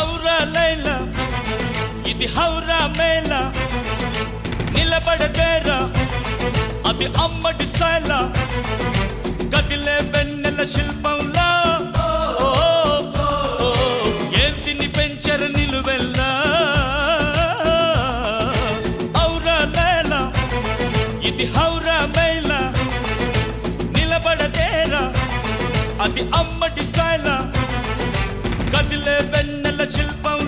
ఔరా లైలా ఇది హౌరా మేళ నిలబడదేరా అది అమ్మడి స్టైలా కదిలే వెన్నెల శిల్పంలా ఏంటిని పెంచరు నిలువెల్లా ఔరా లైలా ఇది హౌరా మేళ నిలబడదేరా అది అమ్మడి స్టైలా కదిలే వెన్నెల శిల్పం